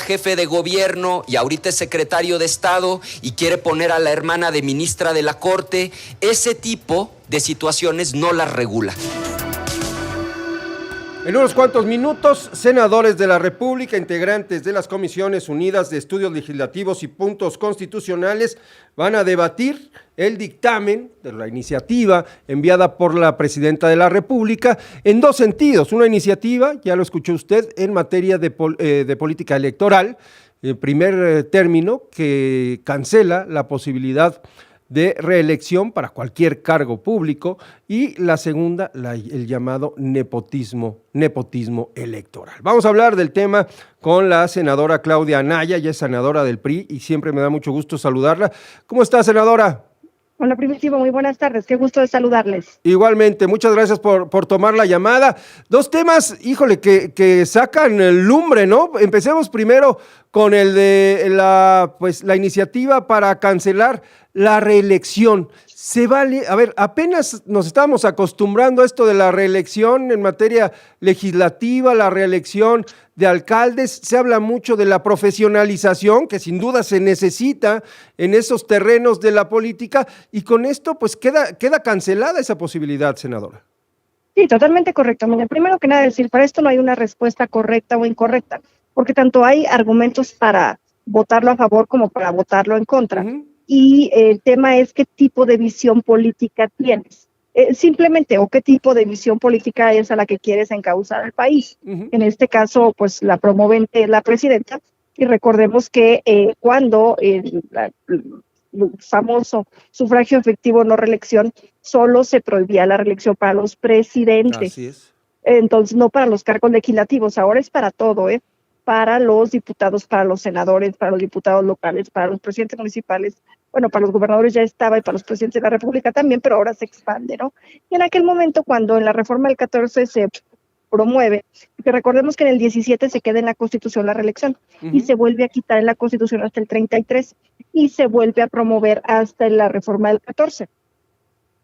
jefe de gobierno y ahorita es secretario de Estado y quiere poner a la hermana de ministra de la Corte. Ese tipo de situaciones no las regula. En unos cuantos minutos, senadores de la República, integrantes de las Comisiones Unidas de Estudios Legislativos y Puntos Constitucionales, van a debatir el dictamen de la iniciativa enviada por la Presidenta de la República en dos sentidos. Una iniciativa, ya lo escuchó usted, en materia de política electoral, en primer término, que cancela la posibilidad de reelección para cualquier cargo público, y la segunda, el llamado nepotismo electoral. Vamos a hablar del tema con la senadora Claudia Anaya, ella es senadora del PRI y siempre me da mucho gusto saludarla. ¿Cómo está, senadora? Hola, Primitivo, muy buenas tardes, qué gusto de saludarles. Igualmente, muchas gracias por tomar la llamada. Dos temas, híjole, que sacan el lumbre, ¿no? Empecemos primero con el de la iniciativa para cancelar la reelección. A ver, apenas nos estamos acostumbrando a esto de la reelección en materia legislativa, la reelección de alcaldes. Se habla mucho de la profesionalización, que sin duda se necesita en esos terrenos de la política, y con esto pues queda cancelada esa posibilidad, senadora. Sí, totalmente correcto. Mira, primero que nada decir, para esto no hay una respuesta correcta o incorrecta, porque tanto hay argumentos para votarlo a favor como para votarlo en contra. Y el tema es qué tipo de visión política tienes. Simplemente, o qué tipo de visión política es a la que quieres encauzar al país. En este caso, pues la promovente la presidenta, y recordemos que cuando el famoso sufragio efectivo no reelección, solo se prohibía la reelección para los presidentes. Así es. Entonces, no para los cargos legislativos, ahora es para todo, para los diputados, para los senadores, para los diputados locales, para los presidentes municipales, bueno, para los gobernadores ya estaba y para los presidentes de la República también, pero ahora se expande, ¿no? Y en aquel momento, cuando en la reforma del 14 se promueve, que recordemos que en el 17 se queda en la Constitución la reelección y se vuelve a quitar en la Constitución hasta el 33 y se vuelve a promover hasta la reforma del 14.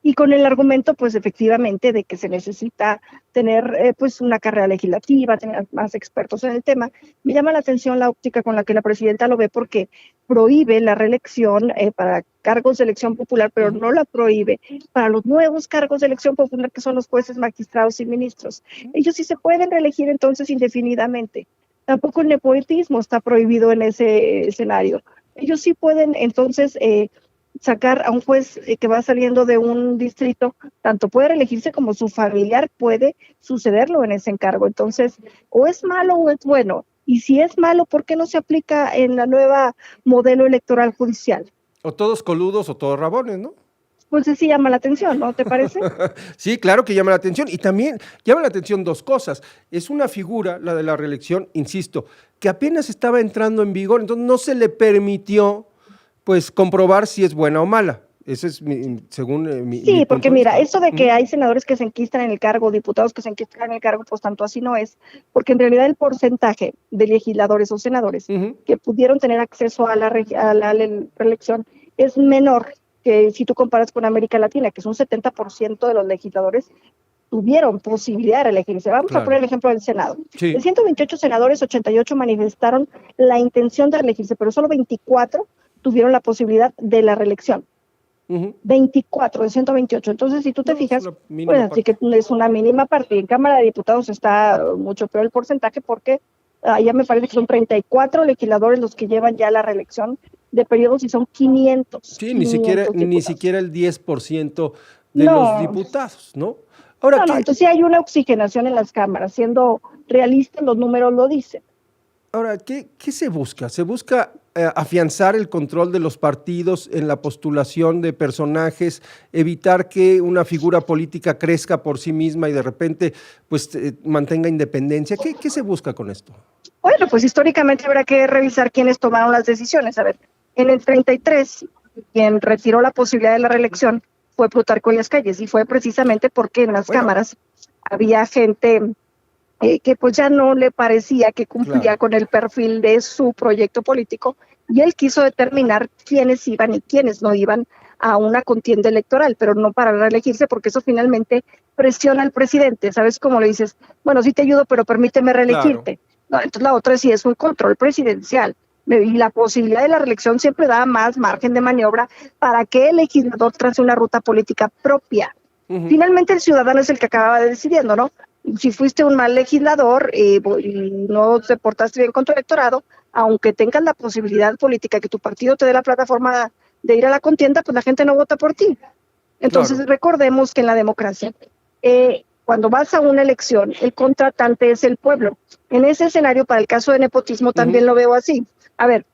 Y con el argumento, pues efectivamente, de que se necesita tener pues una carrera legislativa, tener más expertos en el tema, me llama la atención la óptica con la que la presidenta lo ve, porque prohíbe la reelección para cargos de elección popular, pero no la prohíbe para los nuevos cargos de elección popular, que son los jueces, magistrados y ministros. Ellos sí se pueden reelegir entonces indefinidamente. Tampoco el nepotismo está prohibido en ese escenario. Ellos sí pueden entonces sacar a un juez que va saliendo de un distrito, tanto puede reelegirse como su familiar puede sucederlo en ese encargo. Entonces, o es malo o es bueno. Y si es malo, ¿por qué no se aplica en la nueva modelo electoral judicial? O todos coludos o todos rabones, ¿no? Pues sí llama la atención, ¿no te parece? Sí, claro que llama la atención, y también llama la atención dos cosas. Es una figura, la de la reelección, insisto, que apenas estaba entrando en vigor, entonces no se le permitió pues comprobar si es buena o mala. Ese es según mi Sí, porque punto de mira, vista. eso de que hay senadores que se enquistan en el cargo, diputados que se enquistan en el cargo, pues tanto así no es, porque en realidad el porcentaje de legisladores o senadores que pudieron tener acceso a la reelección es menor que si tú comparas con América Latina, que es un 70% de los legisladores tuvieron posibilidad de reelegirse. Vamos a poner el ejemplo del Senado. Sí. De 128 senadores, 88 manifestaron la intención de reelegirse, pero solo 24 tuvieron la posibilidad de la reelección. 24 de 128. Entonces, si tú te fijas, pues así que es una mínima parte. En Cámara de Diputados está mucho peor el porcentaje, porque allá me parece que son 34 legisladores los que llevan ya la reelección de periodos y son 500. Sí, ni siquiera el 10% de los diputados, ¿no? Ahora, no, entonces sí hay una oxigenación en las cámaras, siendo realistas, los números lo dicen. Ahora, ¿qué se busca? ¿Se busca afianzar el control de los partidos en la postulación de personajes, evitar que una figura política crezca por sí misma y de repente pues mantenga independencia? ¿Qué se busca con esto? Bueno, pues históricamente habrá que revisar quiénes tomaron las decisiones. A ver, en el 33, quien retiró la posibilidad de la reelección fue Plutarco Elías Calles, y fue precisamente porque en las cámaras había gente que pues ya no le parecía que cumplía con el perfil de su proyecto político, y él quiso determinar quiénes iban y quiénes no iban a una contienda electoral, pero no para reelegirse, porque eso finalmente presiona al presidente. ¿Sabes cómo le dices? Bueno, sí te ayudo, pero permíteme reelegirte. No, entonces la otra sí es un control presidencial. Y la posibilidad de la reelección siempre da más margen de maniobra para que el legislador trace una ruta política propia. Finalmente el ciudadano es el que acababa decidiendo, ¿no? Si fuiste un mal legislador y no te portaste bien con tu electorado, aunque tengas la posibilidad política que tu partido te dé la plataforma de ir a la contienda, pues la gente no vota por ti. Entonces recordemos que en la democracia, cuando vas a una elección, el contratante es el pueblo. En ese escenario, para el caso de nepotismo, también lo veo así. A ver,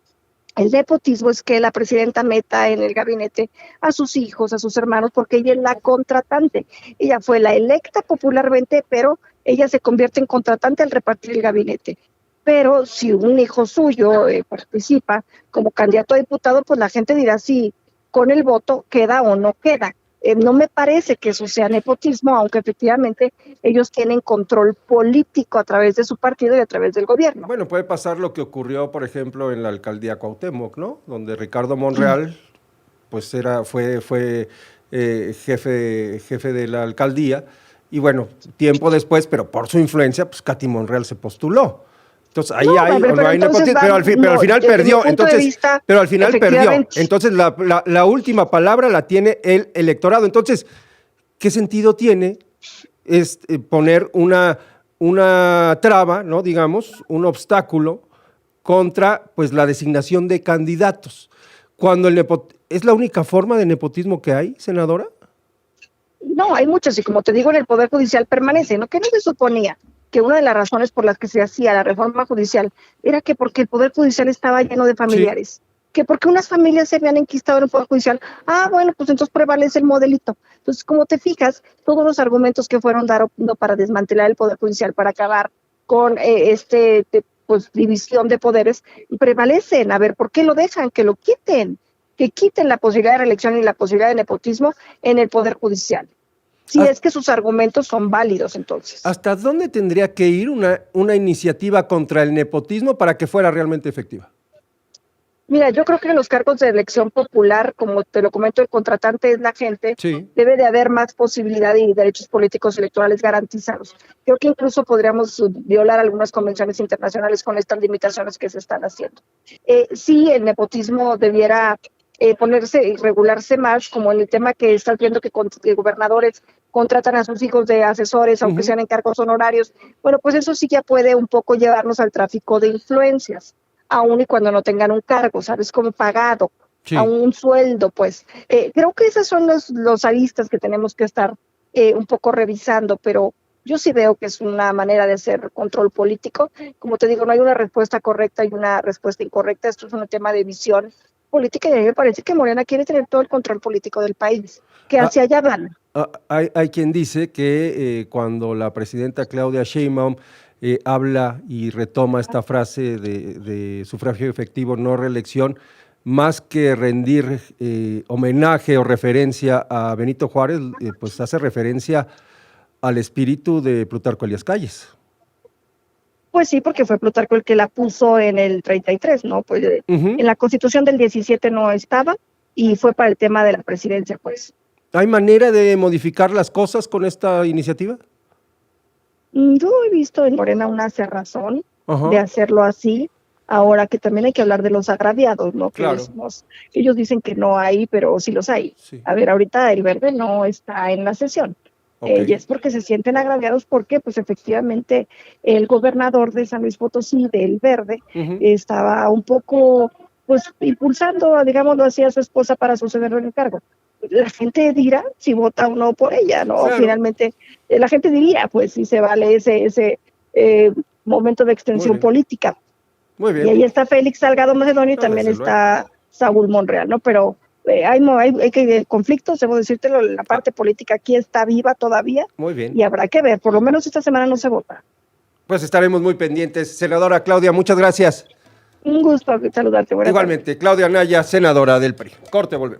el nepotismo es que la presidenta meta en el gabinete a sus hijos, a sus hermanos, porque ella es la contratante. Ella fue la electa popularmente, pero ella se convierte en contratante al repartir el gabinete. Pero si un hijo suyo participa como candidato a diputado, pues la gente dirá si con el voto queda o no queda. No me parece que eso sea nepotismo, aunque efectivamente ellos tienen control político a través de su partido y a través del gobierno. Bueno, puede pasar lo que ocurrió, por ejemplo, en la alcaldía Cuauhtémoc, ¿no? Donde Ricardo Monreal, pues fue jefe de la alcaldía, y bueno, tiempo después, pero por su influencia, pues Katy Monreal se postuló. Entonces ahí no hay nepotismo, pero al final perdió. Pero al final perdió. Entonces la última palabra la tiene el electorado. Entonces, ¿qué sentido tiene poner una traba, ¿no? Digamos, un obstáculo contra pues la designación de candidatos? Cuando ¿es la única forma de nepotismo que hay, senadora? No, hay muchas, y como te digo, en el Poder Judicial permanece, ¿no? ¿Qué no se suponía? Que una de las razones por las que se hacía la reforma judicial era que porque el Poder Judicial estaba lleno de familiares, que porque unas familias se habían enquistado en el Poder Judicial, bueno, pues entonces prevalece el modelito. Entonces, como te fijas, todos los argumentos que fueron dando para desmantelar el Poder Judicial, para acabar con pues división de poderes, prevalecen. A ver, ¿por qué lo dejan? Que lo quiten, que quiten la posibilidad de reelección y la posibilidad de nepotismo en el Poder Judicial. Si es que sus argumentos son válidos, entonces. ¿Hasta dónde tendría que ir una iniciativa contra el nepotismo para que fuera realmente efectiva? Mira, yo creo que en los cargos de elección popular, como te lo comento, el contratante es la gente, debe de haber más posibilidad y derechos políticos electorales garantizados. Creo que incluso podríamos violar algunas convenciones internacionales con estas limitaciones que se están haciendo. Sí, el nepotismo debiera ponerse y regularse más, como en el tema que estás viendo que gobernadores contratan a sus hijos de asesores, aunque sean en cargos honorarios. Bueno, pues eso sí ya puede un poco llevarnos al tráfico de influencias, aun y cuando no tengan un cargo, ¿sabes? Como pagado, a un sueldo, pues. Creo que esos son los aristas que tenemos que estar un poco revisando, pero yo sí veo que es una manera de hacer control político. Como te digo, no hay una respuesta correcta y una respuesta incorrecta. Esto es un tema de visión política y a mí me parece que Morena quiere tener todo el control político del país, que hacia allá van. Hay quien dice que cuando la presidenta Claudia Sheinbaum habla y retoma esta frase de sufragio efectivo, no reelección, más que rendir homenaje o referencia a Benito Juárez, pues hace referencia al espíritu de Plutarco Elías Calles. Pues sí, porque fue Plutarco el que la puso en el 33, ¿no? Pues en la Constitución del 17 no estaba y fue para el tema de la presidencia, pues. ¿Hay manera de modificar las cosas con esta iniciativa? Yo he visto en Morena una cerrazón de hacerlo así, ahora que también hay que hablar de los agraviados, ¿no? Claro. Ellos dicen que no hay, pero sí los hay. Sí. A ver, ahorita el Verde no está en la sesión. Y es porque se sienten agraviados porque, pues efectivamente, el gobernador de San Luis Potosí, del Verde, estaba un poco, pues, impulsando, digámoslo así, a su esposa para sucederlo en el cargo. La gente dirá si vota o no por ella, ¿no? Claro. Finalmente, la gente diría, pues, si se vale ese momento de extensión política. Muy bien. Y ahí está Félix Salgado Macedonio y también está Saúl Monreal, ¿no? Pero hay conflictos, debo decírtelo, la parte política aquí está viva todavía. Muy bien. Y habrá que ver, por lo menos esta semana no se vota. Pues estaremos muy pendientes. Senadora Claudia, muchas gracias. Un gusto saludarte. Igualmente, Claudia Anaya, senadora del PRI. Corte, volvemos.